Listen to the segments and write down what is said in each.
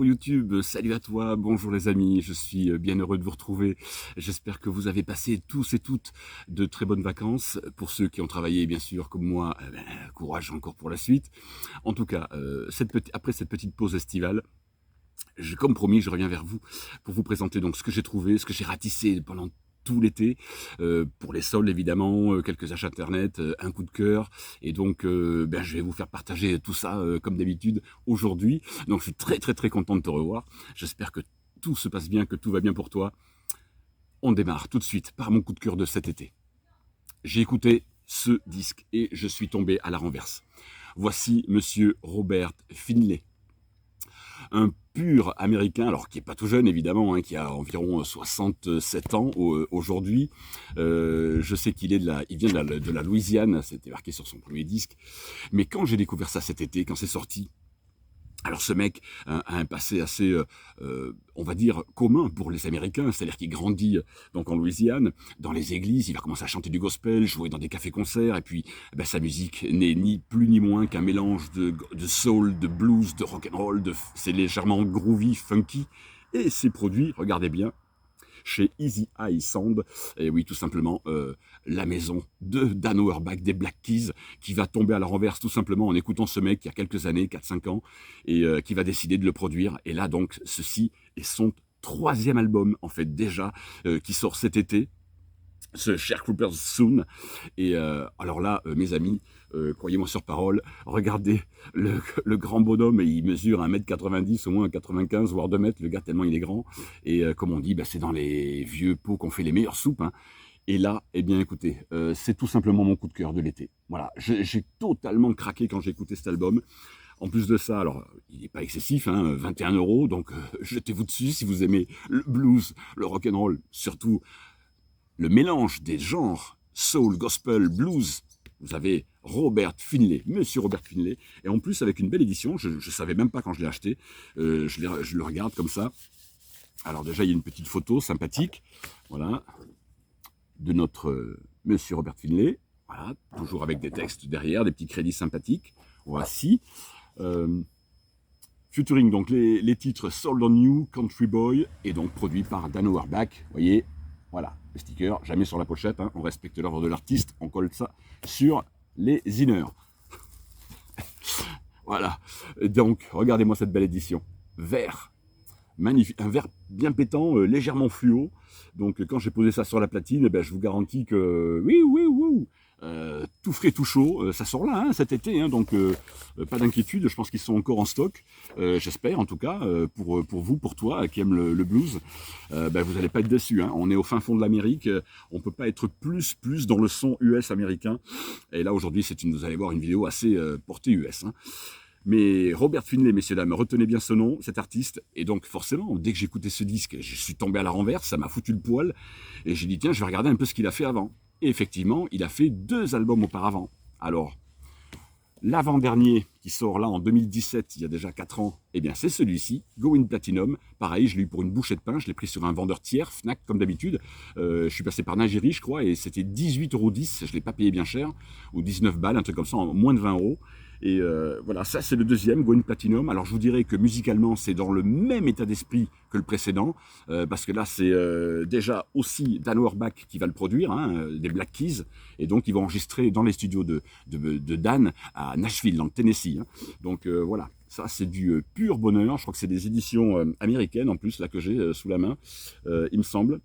YouTube, salut à toi, bonjour les amis, je suis bien heureux de vous retrouver. J'espère que vous avez passé tous et toutes de très bonnes vacances. Pour ceux qui ont travaillé, bien sûr, comme moi, courage encore pour la suite. En tout cas, après cette petite pause estivale, comme promis, je reviens vers vous pour vous présenter donc ce que j'ai trouvé, ce que j'ai ratissé pendant tout l'été, pour les soldes évidemment, quelques achats internet, un coup de cœur, et donc je vais vous faire partager tout ça comme d'habitude aujourd'hui. Donc je suis très très très content de te revoir. J'espère que tout se passe bien, que tout va bien pour toi. On démarre tout de suite par mon coup de cœur de cet été. J'ai écouté ce disque et je suis tombé à la renverse. Voici Monsieur Robert Finlay, un pur américain, alors qui est pas tout jeune évidemment, hein, qui a environ 67 ans aujourd'hui. Je sais qu'il il vient de la Louisiane, c'était marqué sur son premier disque. Mais quand j'ai découvert ça cet été, quand c'est sorti, alors ce mec a un passé assez, on va dire, commun pour les Américains, c'est-à-dire qu'il grandit donc en Louisiane, dans les églises, il va commencer à chanter du gospel, jouer dans des cafés-concerts, et puis sa musique n'est ni plus ni moins qu'un mélange de soul, de blues, de rock'n'roll, c'est légèrement groovy, funky, et c'est produit, regardez bien, chez Easy Eye Sound, et oui, tout simplement, la maison de Dan Auerbach des Black Keys, qui va tomber à la renverse tout simplement en écoutant ce mec il y a quelques années, 4-5 ans, et qui va décider de le produire. Et là, donc, ceci est son troisième album, en fait, déjà, qui sort cet été, ce Sharecroppers Soon. Et alors là, mes amis, croyez-moi sur parole, regardez le grand bonhomme, et il mesure 1m90, au moins 1m95, voire 2 mètres, le gars tellement il est grand. Et comme on dit, c'est dans les vieux pots qu'on fait les meilleures soupes, hein. Et là, eh bien écoutez, c'est tout simplement mon coup de cœur de l'été. Voilà, j'ai totalement craqué quand j'ai écouté cet album. En plus de ça, alors il n'est pas excessif, hein, 21 €, donc jetez-vous dessus si vous aimez le blues, le rock'n'roll, surtout le mélange des genres soul, gospel, blues. Vous avez Robert Finlay, Monsieur Robert Finlay, et en plus avec une belle édition. Je ne savais même pas quand je l'ai acheté. Je le regarde comme ça. Alors déjà, il y a une petite photo sympathique, voilà, de notre Monsieur Robert Finlay. Voilà, toujours avec des textes derrière, des petits crédits sympathiques. Voici. Featuring donc les titres Sold on You, Country Boy, et donc produit par Dan Auerbach. Vous voyez, voilà, le sticker, jamais sur la pochette, hein, on respecte l'œuvre de l'artiste, on colle ça sur les inners. Voilà, et donc regardez-moi cette belle édition. Vert, magnifique, un vert bien pétant, légèrement fluo. Donc quand j'ai posé ça sur la platine, je vous garantis que oui, tout frais, tout chaud, ça sort là, hein, cet été, hein, donc pas d'inquiétude, je pense qu'ils sont encore en stock, j'espère en tout cas, pour vous, pour toi qui aime le blues, vous n'allez pas être déçus, hein. On est au fin fond de l'Amérique, on peut pas être plus dans le son US américain, et là aujourd'hui vous allez voir une vidéo assez portée US, hein. Mais Robert Finlay, messieurs, dames, retenez bien ce nom, cet artiste. Et donc, forcément, dès que j'écoutais ce disque, je suis tombé à la renverse, ça m'a foutu le poil. Et j'ai dit, tiens, je vais regarder un peu ce qu'il a fait avant. Et effectivement, il a fait 2 albums auparavant. Alors, l'avant-dernier, qui sort là en 2017, il y a déjà 4 ans, eh bien, c'est celui-ci, Going Platinum. Pareil, je l'ai eu pour une bouchée de pain, je l'ai pris sur un vendeur tiers, Fnac, comme d'habitude. Je suis passé par Nagiri, je crois, et c'était 18,10 €, je ne l'ai pas payé bien cher, ou 19 balles, un truc comme ça, en moins de 20 €. Et voilà, ça c'est le deuxième, Going Platinum. Alors je vous dirais que musicalement c'est dans le même état d'esprit que le précédent, parce que là c'est déjà aussi Dan Auerbach qui va le produire, hein, des Black Keys, et donc ils vont enregistrer dans les studios de Dan à Nashville, dans le Tennessee, hein. Donc voilà, ça c'est du pur bonheur. Je crois que c'est des éditions américaines en plus là que j'ai sous la main, il me semble.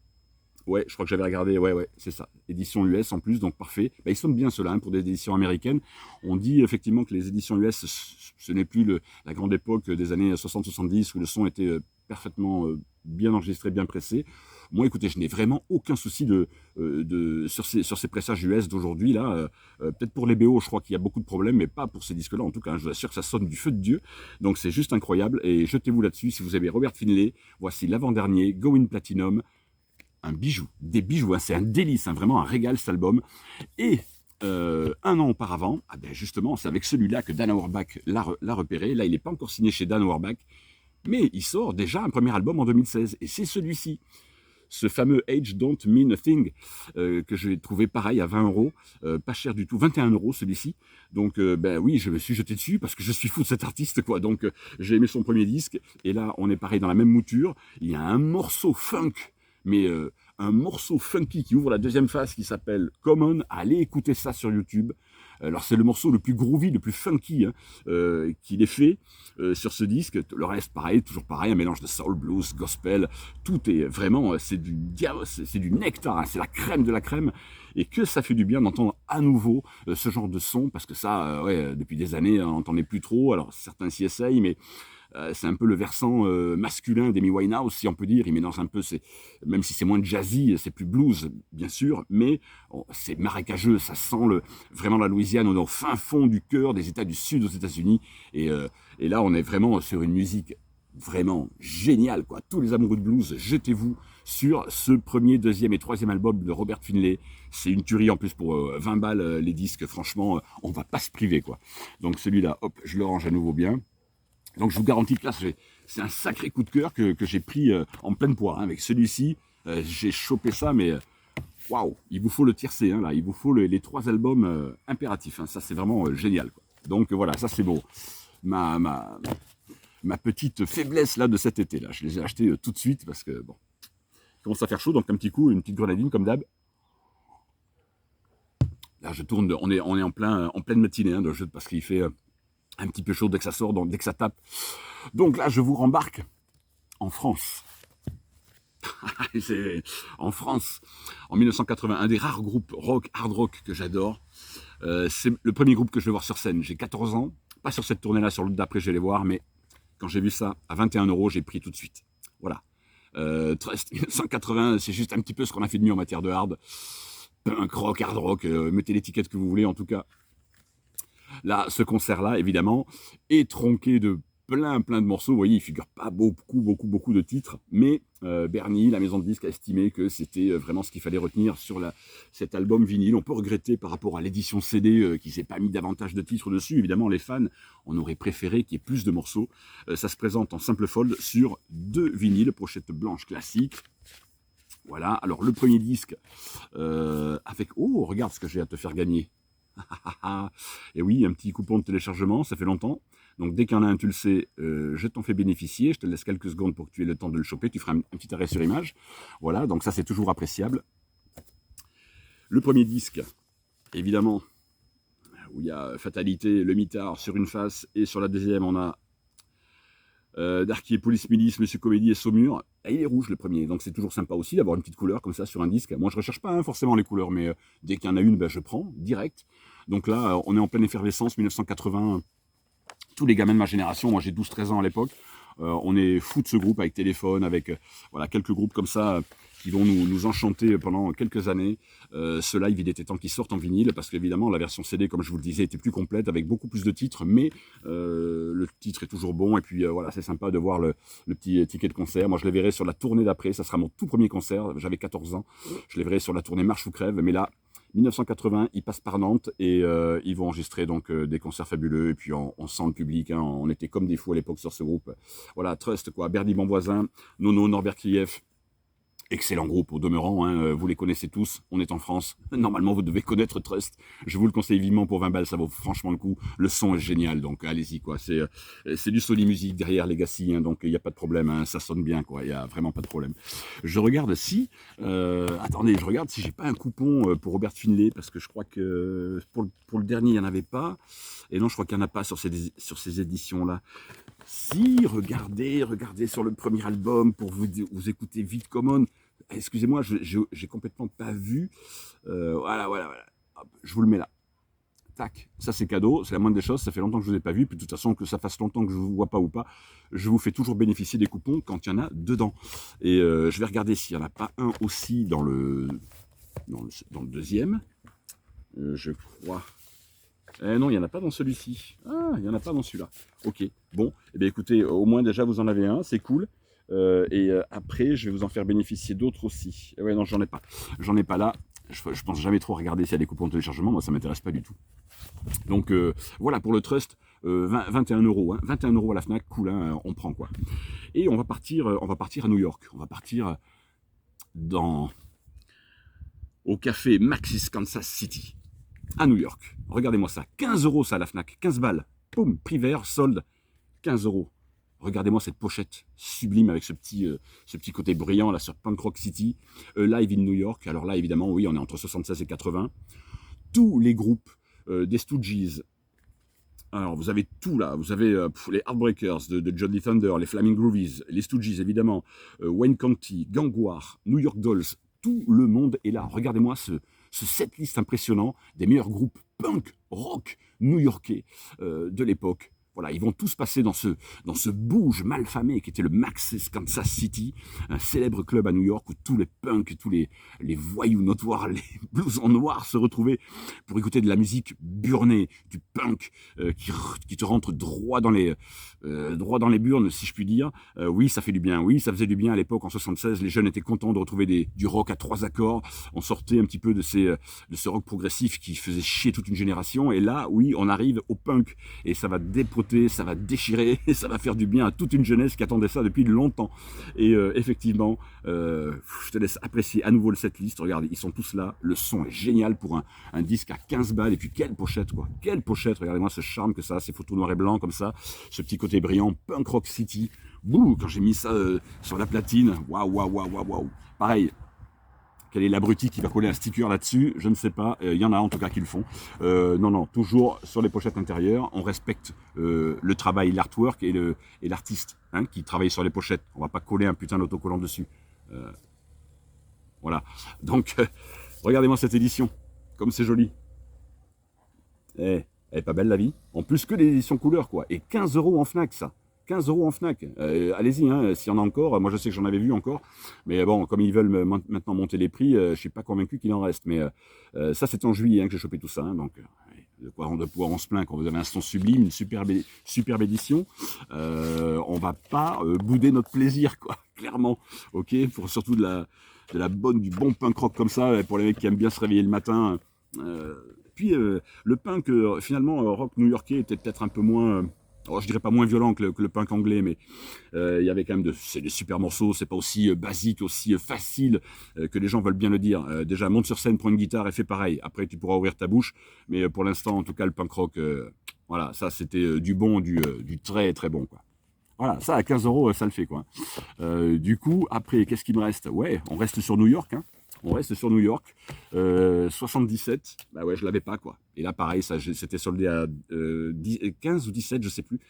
Ouais, je crois que j'avais regardé, ouais, c'est ça. Édition US en plus, donc parfait. Ils sonnent bien ceux-là, hein, pour des éditions américaines. On dit effectivement que les éditions US, ce n'est plus la grande époque des années 60-70 où le son était parfaitement bien enregistré, bien pressé. Moi, écoutez, je n'ai vraiment aucun souci sur ces pressages US d'aujourd'hui, là. Peut-être pour les BO, je crois qu'il y a beaucoup de problèmes, mais pas pour ces disques-là. En tout cas, je vous assure que ça sonne du feu de Dieu. Donc c'est juste incroyable. Et jetez-vous là-dessus si vous avez Robert Finlay. Voici l'avant-dernier, Going Platinum. Un bijou, des bijoux, hein, c'est un délice, hein, vraiment un régal cet album. Et 1 an auparavant, justement, c'est avec celui-là que Dan Auerbach l'a repéré. Là, il n'est pas encore signé chez Dan Auerbach, mais il sort déjà un premier album en 2016, et c'est celui-ci. ce fameux Age Don't Mean a Thing, que j'ai trouvé pareil à 20 euros, pas cher du tout, 21 euros celui-ci. Donc ben oui, je me suis jeté dessus parce que je suis fou de cet artiste, quoi. Donc j'ai aimé son premier disque, et là on est pareil dans la même mouture. Il y a un morceau funk, mais un morceau funky qui ouvre la deuxième phase qui s'appelle Common. Allez écouter ça sur YouTube. Alors c'est le morceau le plus groovy, le plus funky qu'il ait fait sur ce disque. Le reste pareil, toujours pareil, un mélange de soul, blues, gospel. Tout est vraiment, c'est du nectar, hein, c'est la crème de la crème. Et que ça fait du bien d'entendre à nouveau ce genre de son, parce que ça, ouais, depuis des années, on n'entendait plus trop. Alors certains s'y essayent, mais c'est un peu le versant masculin d'Amy Winehouse, si on peut dire. Il mélange un peu, même si c'est moins jazzy, c'est plus blues, bien sûr, mais c'est marécageux. Ça sent vraiment la Louisiane. On est au fin fond du cœur des États du Sud aux États-Unis. Et là, on est vraiment sur une musique vraiment géniale, quoi. Tous les amoureux de blues, jetez-vous sur ce premier, deuxième et troisième album de Robert Finlay. C'est une tuerie en plus pour 20 balles les disques. Franchement, on va pas se priver, quoi. Donc celui-là, hop, je le range à nouveau bien. Donc je vous garantis que là, c'est un sacré coup de cœur que j'ai pris en pleine poire. Hein. Avec celui-ci, j'ai chopé ça, mais waouh, il vous faut le tiercé, hein, là. Il vous faut les 3 albums impératifs. Hein. Ça, c'est vraiment génial, quoi. Donc voilà, ça c'est beau. Ma petite faiblesse là de cet été, là, je les ai achetés tout de suite parce que bon, il commence à faire chaud, donc un petit coup, une petite grenadine comme d'hab. Là, je tourne, on est en pleine matinée hein, de jeu parce qu'il fait un petit peu chaud dès que ça sort, donc dès que ça tape. Donc là, je vous rembarque en France. En France, en 1980, un des rares groupes rock, hard rock que j'adore. C'est le premier groupe que je vais voir sur scène. J'ai 14 ans, pas sur cette tournée-là, sur l'autre d'après, je vais les voir, mais quand j'ai vu ça à 21 euros, j'ai pris tout de suite. Voilà. Trust 1980, c'est juste un petit peu ce qu'on a fait de mieux en matière de hard. Punk rock, hard rock, mettez l'étiquette que vous voulez, en tout cas. Là, ce concert-là, évidemment, est tronqué de plein de morceaux. Vous voyez, il figure pas beaucoup de titres, mais Bernie, la maison de disques, a estimé que c'était vraiment ce qu'il fallait retenir sur cet album vinyle. On peut regretter par rapport à l'édition CD qui s'est pas mis davantage de titres dessus. Évidemment, les fans, on aurait préféré qu'il y ait plus de morceaux. Ça se présente en simple fold sur 2 vinyles, pochette blanche classique. Voilà, alors le premier disque avec... Oh, regarde ce que j'ai à te faire gagner. Et oui, un petit coupon de téléchargement, ça fait longtemps. Donc dès qu'il y en a un, tu le sais, je t'en fais bénéficier. Je te laisse quelques secondes pour que tu aies le temps de le choper. Tu feras un petit arrêt sur image. Voilà, donc ça c'est toujours appréciable. Le premier disque, évidemment, où il y a Fatalité, Le Mitard sur une face, et sur la deuxième on a Darky et Police Milice, Monsieur Comédie et Saumur. Et il est rouge le premier, donc c'est toujours sympa aussi d'avoir une petite couleur comme ça sur un disque. Moi je recherche pas forcément les couleurs, mais dès qu'il y en a une, ben, je prends direct. Donc là, on est en pleine effervescence, 1980. Tous les gamins de ma génération, moi j'ai 12-13 ans à l'époque, on est fou de ce groupe avec Téléphone, avec voilà, quelques groupes comme ça qui vont nous enchanter pendant quelques années. Ce live, il était temps qu'il sorte en vinyle, parce qu'évidemment, la version CD, comme je vous le disais, était plus complète, avec beaucoup plus de titres, mais le titre est toujours bon, et puis voilà, c'est sympa de voir le petit ticket de concert. Moi, je les verrai sur la tournée d'après, ça sera mon tout premier concert, j'avais 14 ans, je les verrai sur la tournée Marche ou Crève, mais là, 1980, ils passent par Nantes et ils vont enregistrer donc des concerts fabuleux, et puis on sent le public, hein, on était comme des fous à l'époque sur ce groupe. Voilà, Trust, quoi, Bernie Bonvoisin, Nono, Norbert Krief. Excellent groupe au demeurant, hein, vous les connaissez tous, on est en France, normalement vous devez connaître Trust, je vous le conseille vivement pour 20 balles, ça vaut franchement le coup, le son est génial, donc allez-y quoi, c'est du Sony Music derrière Legacy, hein, donc il n'y a pas de problème, hein, ça sonne bien quoi, il n'y a vraiment pas de problème. Je regarde si, attendez, je regarde si j'ai pas un coupon pour Robert Finlay, parce que je crois que pour le dernier il n'y en avait pas, et non je crois qu'il n'y en a pas sur ces éditions-là. Si, regardez sur le premier album pour vous écouter vite Common. Excusez-moi, j'ai complètement pas vu. Voilà. Hop, je vous le mets là. Tac, ça c'est cadeau, c'est la moindre des choses, ça fait longtemps que je ne vous ai pas vu, puis de toute façon que ça fasse longtemps que je ne vous vois pas ou pas, je vous fais toujours bénéficier des coupons quand il y en a dedans. Et je vais regarder s'il n'y en a pas un aussi dans le deuxième. Je crois... non, il n'y en a pas dans celui-ci. Ah, il n'y en a pas dans celui-là. Ok, bon. Eh bien, écoutez, au moins déjà, vous en avez un, c'est cool. Après, je vais vous en faire bénéficier d'autres aussi. Ouais, non, j'en ai pas. J'en ai pas là. Je pense jamais trop regarder s'il y a des coupons de téléchargement. Moi, ça m'intéresse pas du tout. Donc, voilà, pour le Trust, 21 euros. Hein, 21 euros à la Fnac, cool, hein, on prend quoi. Et on va partir à New York. On va partir au café Maxis Kansas City, à New York. Regardez-moi ça, 15 € ça à la Fnac, 15 balles. Poum, prix vert, solde, 15 €. Regardez-moi cette pochette sublime avec ce petit côté brillant là sur Punk Rock City, live in New York. Alors là, évidemment, oui, on est entre 76 et 80. Tous les groupes des Stooges. Alors, vous avez tout là. Vous avez les Heartbreakers de Johnny Thunder, les Flaming Groovies, les Stooges, évidemment, Wayne County, Gang War, New York Dolls. Tout le monde est là. Regardez-moi ce setlist impressionnant des meilleurs groupes punk, rock, new-yorkais de l'époque. Voilà, ils vont tous passer dans ce bouge malfamé qui était le Maxis Kansas City, un célèbre club à New York où tous les punks, tous les voyous notoires, les blousons noirs se retrouvaient pour écouter de la musique burnée, du punk qui te rentre droit dans les burnes, si je puis dire. Oui, ça fait du bien. Oui, ça faisait du bien à l'époque, en 76. Les jeunes étaient contents de retrouver du rock à 3 accords. On sortait un petit peu de ce rock progressif qui faisait chier toute une génération. Et là, oui, on arrive au punk. Et ça va dépoter, ça va déchirer, et ça va faire du bien à toute une jeunesse qui attendait ça depuis longtemps. Et effectivement, je te laisse apprécier à nouveau le setlist. Regarde, ils sont tous là. Le son est génial pour un disque à 15 balles. Et puis quelle pochette, quoi. Quelle pochette. Regardez-moi ce charme que ça a, ces photos noir et blanc comme ça. Ce petit côté brillant, Punk Rock City. Bouh, quand j'ai mis ça sur la platine. Waouh, waouh, waouh, waouh, waouh. Pareil. Quel est l'abruti qui va coller un sticker là-dessus? Je ne sais pas. Il y en a en tout cas qui le font. Non, toujours sur les pochettes intérieures. On respecte le travail, l'artwork et l'artiste qui travaille sur les pochettes. On va pas coller un putain d'autocollant dessus. Voilà. Donc, regardez-moi cette édition. Comme c'est joli. Elle est pas belle la vie. En plus que les éditions couleur, quoi. Et 15 € en Fnac, ça. 15 € en Fnac. Allez-y, s'il y en a encore. Moi, je sais que j'en avais vu encore. Mais bon, comme ils veulent maintenant monter les prix, je suis pas convaincu qu'il en reste. Mais ça, c'est en juillet que j'ai chopé tout ça. Donc, de quoi on se plaint quand vous avez un son sublime, une superbe édition. On va pas bouder notre plaisir, quoi. Clairement. Ok. Pour surtout du bon punk rock comme ça, pour les mecs qui aiment bien se réveiller le matin. Puis le punk, finalement, rock new-yorkais était peut-être un peu moins... je dirais pas moins violent que le punk anglais, mais il y avait quand même c'est des super morceaux, c'est pas aussi basique, aussi facile que les gens veulent bien le dire. Déjà, monte sur scène, prends une guitare et fais pareil. Après, tu pourras ouvrir ta bouche, mais pour l'instant, en tout cas, le punk rock, voilà, ça c'était du bon, du très très bon, quoi. Voilà, ça à 15 €, ça le fait, quoi. Du coup, après, qu'est-ce qu'il me reste? Ouais, on reste sur New York, On reste sur New York, 77, bah ouais, je l'avais pas, quoi. Et là, pareil, ça, c'était soldé à 15 ou 17, je sais plus.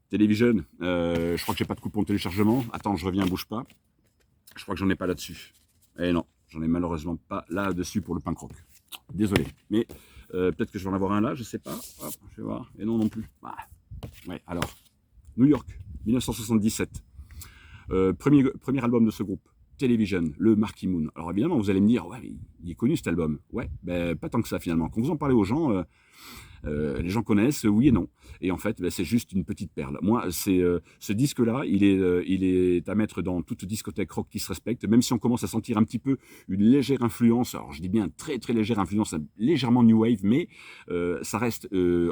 Television, je crois que j'ai pas de coupon de téléchargement. Attends, je reviens, bouge pas. Je crois que j'en ai pas là-dessus. Eh non, j'en ai malheureusement pas là-dessus pour le punk rock. Désolé, mais peut-être que je vais en avoir un là, je sais pas. Hop, je vais voir. Et non non plus. Ah. Ouais, alors, New York, 1977. Premier album de ce groupe. Television, le Marquee Moon. Alors évidemment, vous allez me dire, ouais, il est connu cet album. Ouais, ben pas tant que ça finalement. Quand vous en parlez aux gens, les gens connaissent, oui et non. Et en fait, ben, c'est juste une petite perle. Moi, ce disque-là, il est à mettre dans toute discothèque rock qui se respecte, même si on commence à sentir un petit peu une légère influence, alors je dis bien très très légère influence, légèrement new wave, mais ça reste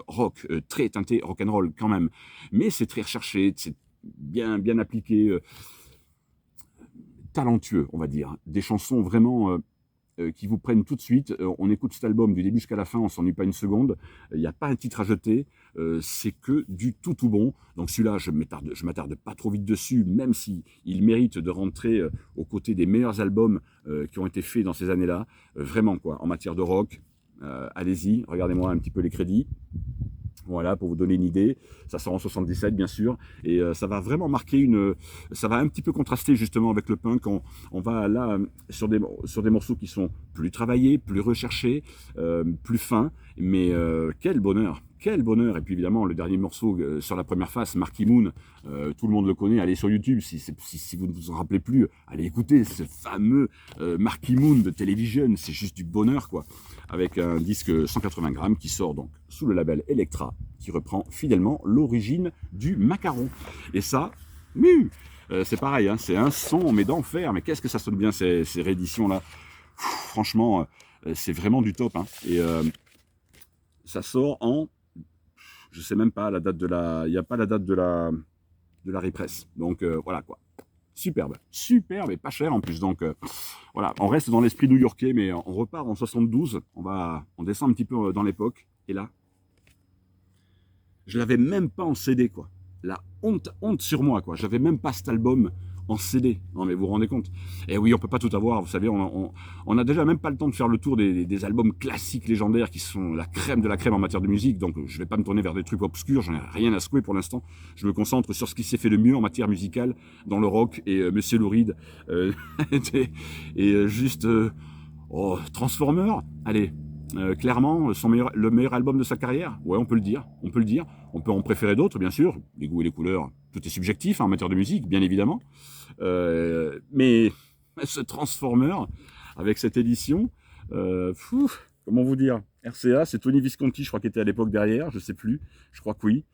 rock, très teinté rock'n'roll quand même. Mais c'est très recherché, c'est bien appliqué, talentueux, on va dire. Des chansons vraiment qui vous prennent tout de suite. On écoute cet album du début jusqu'à la fin, on s'ennuie pas une seconde. Il n'y a pas un titre à jeter. C'est que du tout bon. Donc celui-là, je m'attarde pas trop vite dessus, même si il mérite de rentrer aux côtés des meilleurs albums qui ont été faits dans ces années-là. Vraiment, quoi, en matière de rock. Allez-y, regardez-moi un petit peu les crédits. Voilà, pour vous donner une idée, ça sort en 77 bien sûr, et ça va vraiment marquer ça va un petit peu contraster justement avec le punk. On va là sur des morceaux qui sont plus travaillés, plus recherchés, plus fins, mais quel bonheur. Quel bonheur! Et puis évidemment, le dernier morceau sur la première face, Marquee Moon, tout le monde le connaît. Allez sur YouTube, si vous ne vous en rappelez plus, allez écouter ce fameux Marquee Moon de Television. C'est juste du bonheur, quoi. Avec un disque 180 grammes qui sort donc sous le label Elektra, qui reprend fidèlement l'origine du macaron. Et ça, c'est pareil, c'est un son, mais d'enfer. Mais qu'est-ce que ça sonne bien, ces rééditions-là. Franchement, c'est vraiment du top. Et ça sort en... Je sais même pas la date il n'y a pas la date de la repress. Donc voilà, quoi. superbe, superbe et pas cher en plus. Donc voilà, on reste dans l'esprit new-yorkais, mais on repart en 72. On descend un petit peu dans l'époque. Et là, je l'avais même pas en CD, quoi. La honte sur moi, quoi. J'avais même pas cet album en CD. Non, mais vous vous rendez compte? Et oui, on peut pas tout avoir. Vous savez, on a déjà même pas le temps de faire le tour des albums classiques légendaires qui sont la crème de la crème en matière de musique. Donc, je vais pas me tourner vers des trucs obscurs. J'en ai rien à secouer pour l'instant. Je me concentre sur ce qui s'est fait de mieux en matière musicale dans le rock et Monsieur Lou Reed. Juste, Transformer. Allez. Clairement, le meilleur album de sa carrière. Ouais, on peut le dire. On peut le dire. On peut en préférer d'autres, bien sûr. Les goûts et les couleurs, tout est subjectif en matière de musique, bien évidemment. Mais ce Transformer, avec cette édition, comment vous dire? RCA, c'est Tony Visconti, je crois, qui était à l'époque derrière, je sais plus. Je crois que oui.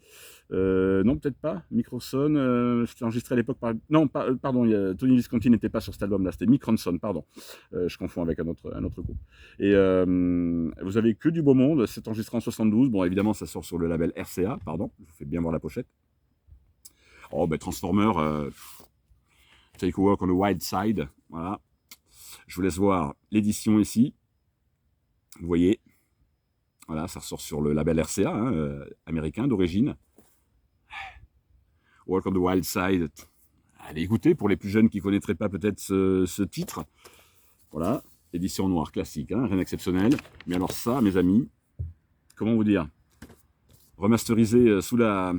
Non, peut-être pas. Microson, c'était enregistré à l'époque par... Non, pardon, Tony Visconti n'était pas sur cet album-là, c'était Mick Ronson, pardon. Je confonds avec un autre groupe. Et vous avez Que du beau monde, c'est enregistré en 72. Bon, évidemment, ça sort sur le label RCA, pardon. Je vous fais bien voir la pochette. Oh, ben Transformer, Take a Walk on the Wild Side, voilà. Je vous laisse voir l'édition ici. Vous voyez, voilà, ça ressort sur le label RCA, hein, américain d'origine. Walk on the Wild Side. Allez écouter pour les plus jeunes qui ne connaîtraient pas peut-être ce titre. Voilà, édition noire classique, hein, rien d'exceptionnel. Mais alors ça, mes amis, comment vous dire? Remasterisé sous la...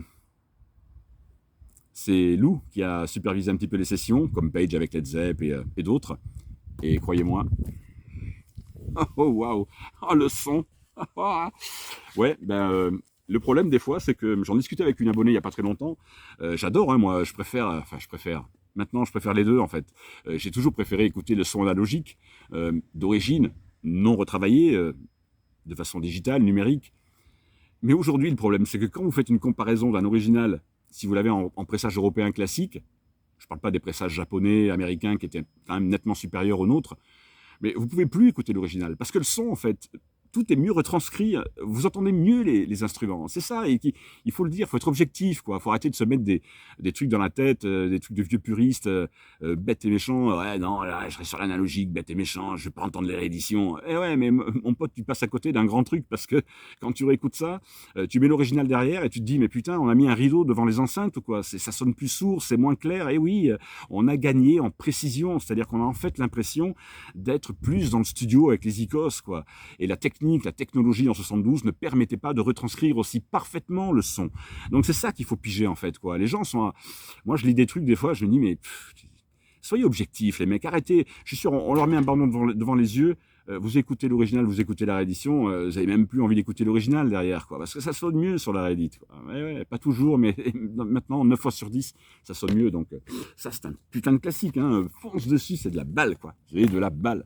C'est Lou qui a supervisé un petit peu les sessions, comme Page avec Led Zepp et d'autres. Et croyez-moi... Oh waouh! Oh le son! Ouais, ben... le problème, des fois, c'est que j'en discutais avec une abonnée il n'y a pas très longtemps. J'adore, hein, moi, je préfère... Maintenant, je préfère les deux, en fait. J'ai toujours préféré écouter le son analogique, d'origine, non retravaillé, de façon digitale, numérique. Mais aujourd'hui, le problème, c'est que quand vous faites une comparaison d'un original, si vous l'avez en pressage européen classique, je ne parle pas des pressages japonais, américains, qui étaient quand même nettement supérieurs aux nôtres, mais vous ne pouvez plus écouter l'original, parce que le son, en fait... Tout est mieux retranscrit, vous entendez mieux les instruments. C'est ça, et il faut le dire, il faut être objectif, quoi. Il faut arrêter de se mettre des trucs dans la tête, des trucs de vieux puristes, bêtes et méchants. Ouais, non, là, je reste sur l'analogique, bête et méchant, je vais pas entendre les rééditions. Eh ouais, mais mon pote, tu passes à côté d'un grand truc, parce que quand tu réécoutes ça, tu mets l'original derrière et tu te dis, mais putain, on a mis un rideau devant les enceintes, ou quoi. Ça sonne plus sourd, c'est moins clair. Et oui, on a gagné en précision, c'est-à-dire qu'on a en fait l'impression d'être plus dans le studio avec les icônes, quoi. Et la technologie en 72 ne permettait pas de retranscrire aussi parfaitement le son. Donc c'est ça qu'il faut piger en fait, quoi. Les gens sont... Moi je lis des trucs des fois, je me dis mais soyez objectifs les mecs, arrêtez. Je suis sûr, on leur met un ballon devant les yeux, vous écoutez l'original, vous écoutez la réédition, vous avez même plus envie d'écouter l'original derrière, quoi, parce que ça sonne mieux sur la réédite, quoi. Ouais, pas toujours, mais maintenant 9 fois sur 10 ça sonne mieux, donc ça c'est un putain de classique, hein. Fonce dessus, c'est de la balle, quoi. C'est de la balle.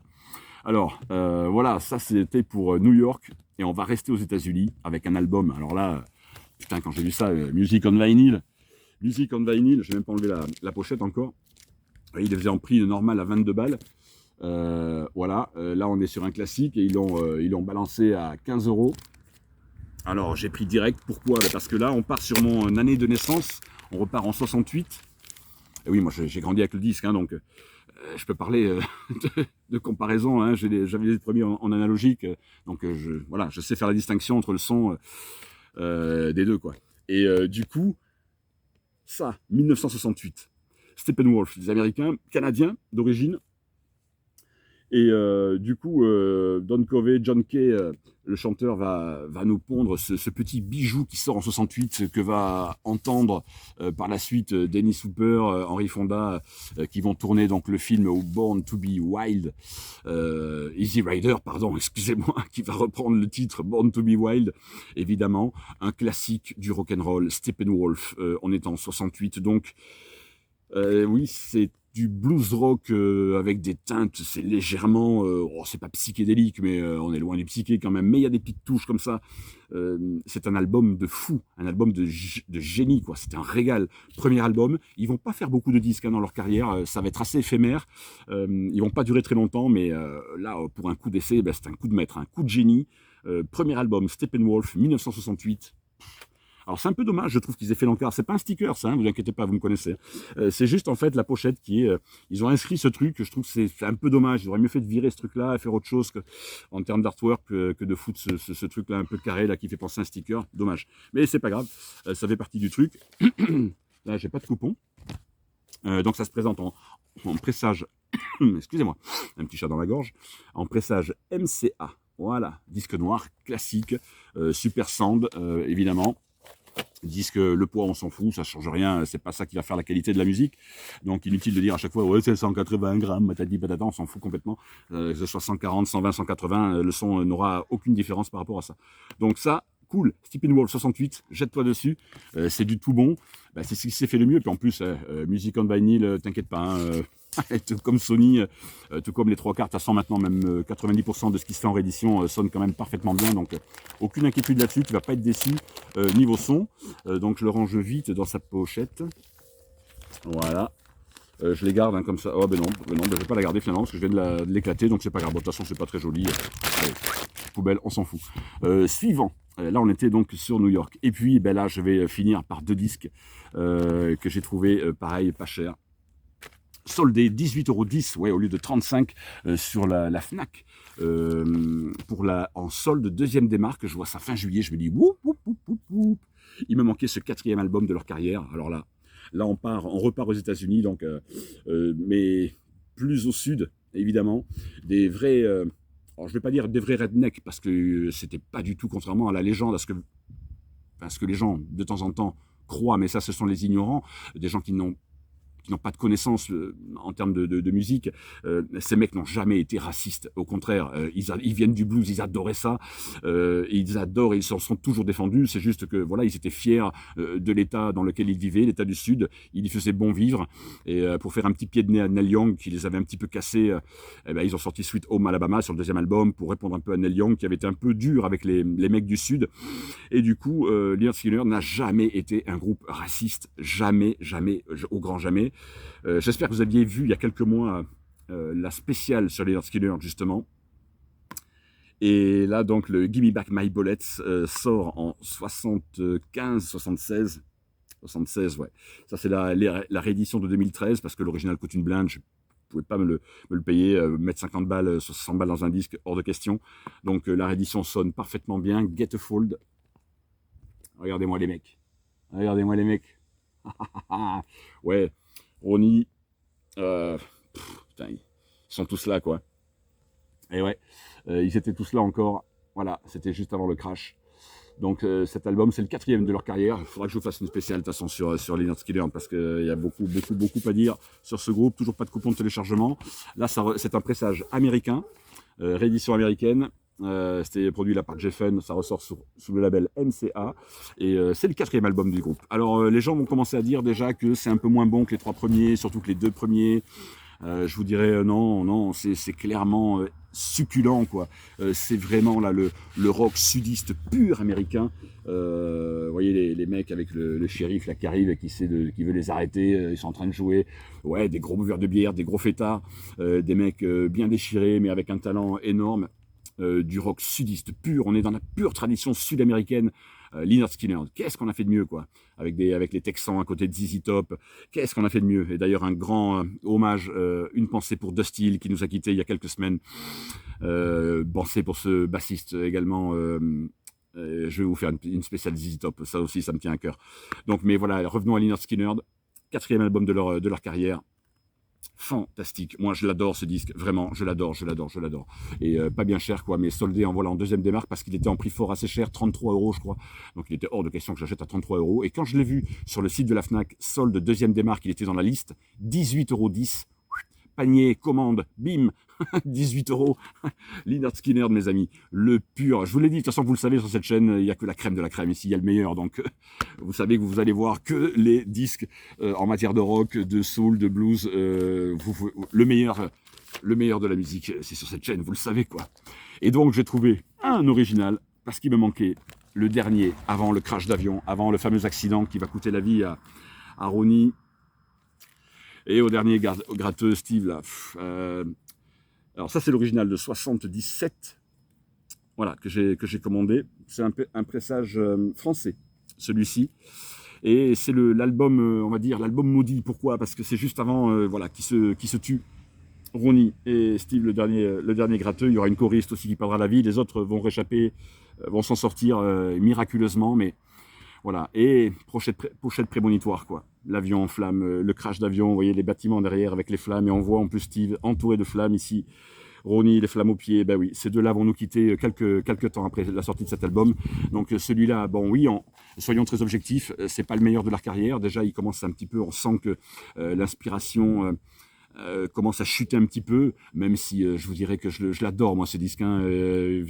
Alors, voilà, ça c'était pour New York, et on va rester aux États-Unis avec un album. Alors là, putain, quand j'ai vu ça, Music on Vinyl, je vais même pas enlever la pochette encore. Il les faisait en prix normal à 22 balles. Voilà, là on est sur un classique, et ils l'ont balancé à 15 €. Alors j'ai pris direct, pourquoi? Parce que là, on part sur mon année de naissance, on repart en 68. Et oui, moi j'ai grandi avec le disque, hein, donc... je peux parler de comparaison, hein. J'avais les premiers en analogique, donc voilà, je sais faire la distinction entre le son des deux, quoi. Et du coup, ça, 1968, Steppenwolf, des Américains, Canadiens d'origine, et du coup, Don Covey, John Kay, le chanteur, va nous pondre ce petit bijou qui sort en 68, que va entendre par la suite Dennis Hooper, Henry Fonda, qui vont tourner donc le film Born to be Wild, Easy Rider, pardon, excusez-moi, qui va reprendre le titre Born to be Wild, évidemment, un classique du rock'n'roll, Steppenwolf, on est en 68, donc oui, c'est du blues rock avec des teintes, c'est légèrement, c'est pas psychédélique, mais on est loin du psyché quand même, mais il y a des petites touches comme ça. C'est un album de fou, un album de génie, quoi. C'est un régal. Premier album, ils vont pas faire beaucoup de disques, hein, dans leur carrière, ça va être assez éphémère, ils vont pas durer très longtemps, mais là, pour un coup d'essai, c'est un coup de maître, un coup de génie. Premier album, Steppenwolf, 1968. Alors c'est un peu dommage, je trouve qu'ils aient fait l'encart. C'est pas un sticker, ça, hein, vous inquiétez pas, vous me connaissez. C'est juste en fait la pochette qui est. Ils ont inscrit ce truc. Je trouve que c'est un peu dommage. Ils auraient mieux fait de virer ce truc-là et faire autre chose en termes d'artwork que de foutre ce truc-là un peu carré là qui fait penser à un sticker. Dommage. Mais c'est pas grave. Ça fait partie du truc. Là, j'ai pas de coupon. Donc ça se présente en pressage. Excusez-moi, un petit chat dans la gorge. En pressage MCA. Voilà, disque noir classique, super sound évidemment. Disque, le poids on s'en fout, ça change rien, c'est pas ça qui va faire la qualité de la musique. Donc inutile de dire à chaque fois ouais c'est 180 grammes, patati patata, on s'en fout complètement. Que ce soit 140, 120, 180, le son n'aura aucune différence par rapport à ça. Donc ça, cool. Steppenwolf 68, jette-toi dessus, c'est du tout bon. Bah, c'est ce qui s'est fait le mieux. Puis en plus, musique on vinyl, t'inquiète pas. Hein, tout comme Sony, tout comme les 3/4, à 100 maintenant, même 90% de ce qui se fait en réédition sonne quand même parfaitement bien. Donc aucune inquiétude là-dessus, tu vas pas être déçu niveau son. Donc je le range vite dans sa pochette. Voilà. Je les garde hein, comme ça. Oh ben non, je vais pas la garder finalement parce que je viens de l'éclater, donc c'est pas grave. Bon, de toute façon, c'est pas très joli. Poubelle, on s'en fout. Suivant. Là, on était donc sur New York. Et puis, ben là, je vais finir par 2 disques que j'ai trouvé pareil, pas cher. Soldé 18,10 €, ouais, au lieu de 35 sur la Fnac. En solde, deuxième démarque, je vois ça fin juillet, je me dis woup, woup, woup, woup, woup. Il me manquait ce 4e album de leur carrière. Alors là on repart aux États-Unis, donc, mais plus au sud, évidemment, des vrais. Alors je vais pas dire des vrais rednecks parce que c'était pas du tout, contrairement à la légende, à ce que les gens de temps en temps croient, mais ça, ce sont les ignorants, des gens qui n'ont pas de connaissances en termes de musique. Ces mecs n'ont jamais été racistes. Au contraire, ils viennent du blues, ils adoraient ça. Ils adorent, ils s'en sont toujours défendus. C'est juste que voilà, ils étaient fiers de l'état dans lequel ils vivaient, l'état du Sud. Ils y faisaient bon vivre. Et pour faire un petit pied de nez à Neil Young, qui les avait un petit peu cassés, ils ont sorti Sweet Home Alabama sur le 2e album pour répondre un peu à Neil Young, qui avait été un peu dur avec les mecs du Sud. Et du coup, Lynyrd Skynyrd n'a jamais été un groupe raciste. Jamais, jamais, au grand jamais. J'espère que vous aviez vu il y a quelques mois la spéciale sur Lynyrd Skynyrd justement. Et là donc le Gimme Back My Bullets sort en 76, ouais. Ça c'est la réédition de 2013 parce que l'original coûte une blinde. Je pouvais pas me le payer, mettre 50 balles, 60 balles dans un disque, hors de question. Donc la réédition sonne parfaitement bien. Gatefold. Regardez-moi les mecs. Regardez-moi les mecs. Ouais. Ronnie, putain, ils sont tous là, quoi. Et ouais, ils étaient tous là encore. Voilà, c'était juste avant le crash. Donc cet album, c'est le 4e de leur carrière. Il faudra que je vous fasse une spéciale, de toute façon, sur Lynyrd Skynyrd, parce qu'il y a beaucoup à dire sur ce groupe. Toujours pas de coupon de téléchargement. Là, c'est un pressage américain, réédition américaine. C'était produit là par Geffen, ça ressort sous le label MCA et c'est le 4e album du groupe. Alors les gens vont commencer à dire déjà que c'est un peu moins bon que les 3 premiers, surtout que les 2 premiers. Je vous dirais non, c'est clairement succulent quoi. C'est vraiment là le rock sudiste pur américain. Vous voyez les mecs avec le shérif là qui arrive et qui veut les arrêter. Ils sont en train de jouer. Ouais, des gros buveurs de bière, des gros fêtards, des mecs bien déchirés mais avec un talent énorme. Du rock sudiste pur, on est dans la pure tradition sud-américaine. Lynyrd Skynyrd, qu'est-ce qu'on a fait de mieux quoi, avec les Texans à côté de ZZ Top, qu'est-ce qu'on a fait de mieux. Et d'ailleurs un grand hommage, une pensée pour Dusty Hill qui nous a quittés il y a quelques semaines, pensée pour ce bassiste également. Je vais vous faire une spéciale ZZ Top, ça aussi ça me tient à cœur. Donc mais voilà, revenons à Lynyrd Skynyrd, 4e album de leur carrière. Fantastique, moi je l'adore ce disque, vraiment, je l'adore. Et pas bien cher quoi, mais soldé en 2e démarque parce qu'il était en prix fort assez cher, 33 € je crois. Donc il était hors de question que j'achète à 33 €. Et quand je l'ai vu sur le site de la Fnac, solde 2e démarque, il était dans la liste, 18,10 €. Panier, commande, bim, 18 €. Lynyrd Skynyrd, mes amis, le pur. Je vous l'ai dit, de toute façon, vous le savez, sur cette chaîne, il n'y a que la crème de la crème. Ici, il y a le meilleur. Donc, vous savez que vous allez voir que les disques en matière de rock, de soul, de blues. Le meilleur de la musique, c'est sur cette chaîne, vous le savez, quoi. Et donc, j'ai trouvé un original, parce qu'il me manquait le dernier, avant le crash d'avion, avant le fameux accident qui va coûter la vie à Ronnie. Et au dernier gratteux, Steve, là. Alors ça, c'est l'original de 77. Voilà, que j'ai commandé. C'est un pressage français. celui-ci. Et c'est l'album, on va dire, l'album maudit. Pourquoi? Parce que c'est juste avant, voilà, qui se tue. Ronnie et Steve, le dernier gratteux. Il y aura une choriste aussi qui perdra la vie. Les autres vont réchapper, vont s'en sortir miraculeusement. Mais voilà. Et pochette prémonitoire, quoi. L'avion en flammes, le crash d'avion. Vous voyez les bâtiments derrière avec les flammes. Et on voit en plus Steve entouré de flammes ici. Ronnie, les flammes aux pieds, ben oui, ces deux-là vont nous quitter quelques temps après la sortie de cet album. Donc celui-là, bon oui, soyons très objectifs, c'est pas le meilleur de leur carrière. Déjà, il commence un petit peu, on sent que l'inspiration commence à chuter un petit peu, même si je vous dirais que je l'adore, moi, ce disque. Hein,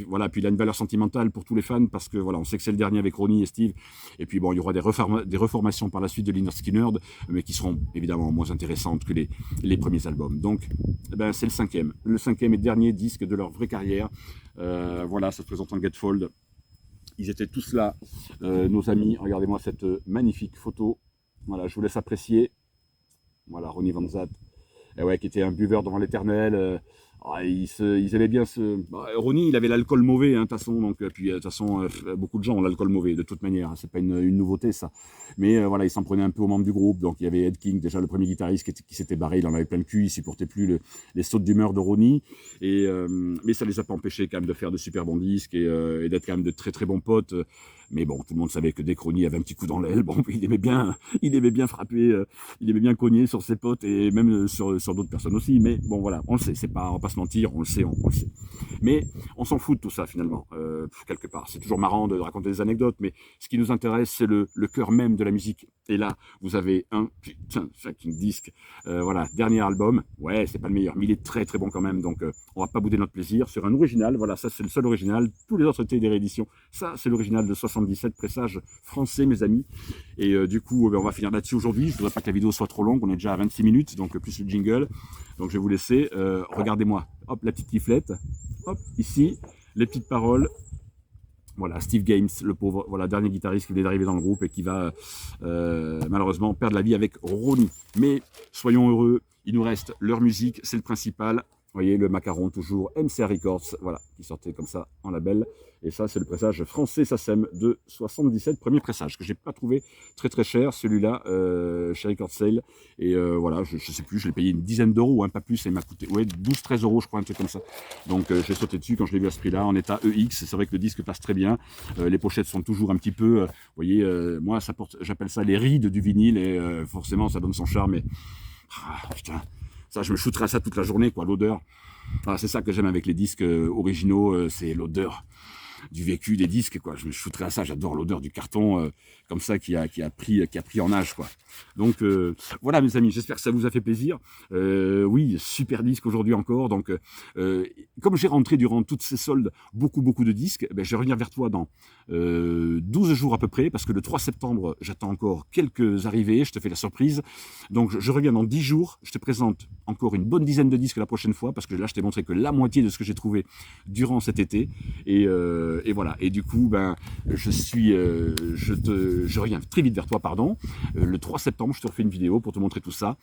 voilà, puis il a une valeur sentimentale pour tous les fans, parce que voilà, on sait que c'est le dernier avec Ronnie et Steve. Et puis bon, il y aura des reformations par la suite de Lynyrd Skynyrd, mais qui seront évidemment moins intéressantes que les premiers albums. Donc, ben, c'est le cinquième et dernier disque de leur vraie carrière. Voilà, ça se présente en gatefold. Ils étaient tous là, nos amis. Regardez-moi cette magnifique photo. Voilà, je vous laisse apprécier. Voilà, Ronnie Van Zant. Et ouais, qui était un buveur devant l'éternel. Ils aimaient bien ce. Ronnie, il avait l'alcool mauvais, hein, de toute façon. Donc, puis, de toute façon, beaucoup de gens ont l'alcool mauvais, de toute manière. Hein, c'est pas une nouveauté, ça. Mais voilà, il s'en prenait un peu aux membres du groupe. Donc, il y avait Ed King, déjà le premier guitariste qui s'était barré. Il en avait plein le cul. Il supportait plus les sautes d'humeur de Ronnie. Mais ça les a pas empêchés quand même de faire de super bons disques et d'être quand même de très très bons potes. Mais bon, tout le monde savait que dès que Ronnie avait un petit coup dans l'aile, bon, il aimait bien frapper, il aimait bien cogner sur ses potes et même sur d'autres personnes aussi. Mais bon, voilà, on le sait, on va pas se mentir, on le sait. Mais on s'en fout de tout ça finalement, quelque part. C'est toujours marrant de raconter des anecdotes, mais ce qui nous intéresse, c'est le cœur même de la musique. Et là, vous avez un putain fucking disque. Voilà, dernier album. Ouais, c'est pas le meilleur, mais il est très très bon quand même. Donc, on va pas bouder notre plaisir sur un original. Voilà, ça c'est le seul original. Tous les autres étaient des rééditions. Ça, c'est l'original de 77, pressage français, mes amis. Et du coup, on va finir là-dessus aujourd'hui. Je voudrais pas que la vidéo soit trop longue. On est déjà à 26 minutes, donc plus le jingle. Donc, je vais vous laisser. Regardez-moi. Hop, la petite giflette. Hop, ici, les petites paroles. Voilà, Steve Games, le pauvre, voilà, dernier guitariste qui venait d'arriver dans le groupe et qui va malheureusement perdre la vie avec Ronnie. Mais soyons heureux, il nous reste leur musique, c'est le principal. Vous voyez, le macaron toujours, MCA Records, voilà, qui sortait comme ça en label. Et ça, c'est le pressage français SACEM de 77, premier pressage, que j'ai pas trouvé très très cher, celui-là, chez Record Sale. Et voilà, je sais plus, je l'ai payé une dizaine d'euros, hein, pas plus, et il m'a coûté 12-13 euros, je crois, un truc comme ça. Donc j'ai sauté dessus quand je l'ai vu à ce prix-là, en état EX. C'est vrai que le disque passe très bien. Les pochettes sont toujours un petit peu, vous voyez, moi, j'appelle ça les rides du vinyle, et forcément, ça donne son charme. Et, putain. Ça, je me shooterai à ça toute la journée, quoi, l'odeur. Voilà, c'est ça que j'aime avec les disques originaux, c'est l'odeur du vécu des disques, quoi. Je me shooterai à ça, j'adore l'odeur du carton, comme ça, qui a pris en âge, quoi. Donc, voilà, mes amis, j'espère que ça vous a fait plaisir. Oui, super disque aujourd'hui encore. Donc, comme j'ai rentré durant toutes ces soldes beaucoup de disques, ben, je vais revenir vers toi dans 12 jours à peu près, parce que le 3 septembre, j'attends encore quelques arrivées, je te fais la surprise. Donc, je reviens dans 10 jours, je te présente encore une bonne dizaine de disques la prochaine fois, parce que là, je t'ai montré que la moitié de ce que j'ai trouvé durant cet été. Et voilà. Et du coup, ben, je reviens très vite vers toi, pardon. Le 3 septembre, je te refais une vidéo pour te montrer tout ça.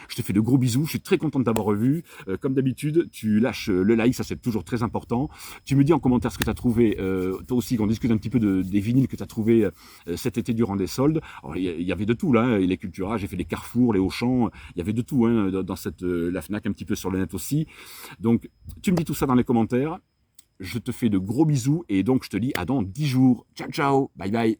Je te fais de gros bisous. Je suis très content de t'avoir revu. Comme d'habitude, tu lâches le like, ça c'est toujours très important. Tu me dis en commentaire ce que tu as trouvé. Toi aussi, qu'on discute un petit peu des vinyles que tu as trouvé cet été durant des soldes. Alors, il y avait de tout là. Hein. Les Cultura, j'ai fait les Carrefour, les Auchan. Il y avait de tout hein, dans la Fnac, un petit peu sur le net aussi. Donc, tu me dis tout ça dans les commentaires. Je te fais de gros bisous et donc je te dis à dans 10 jours. Ciao, ciao, bye bye.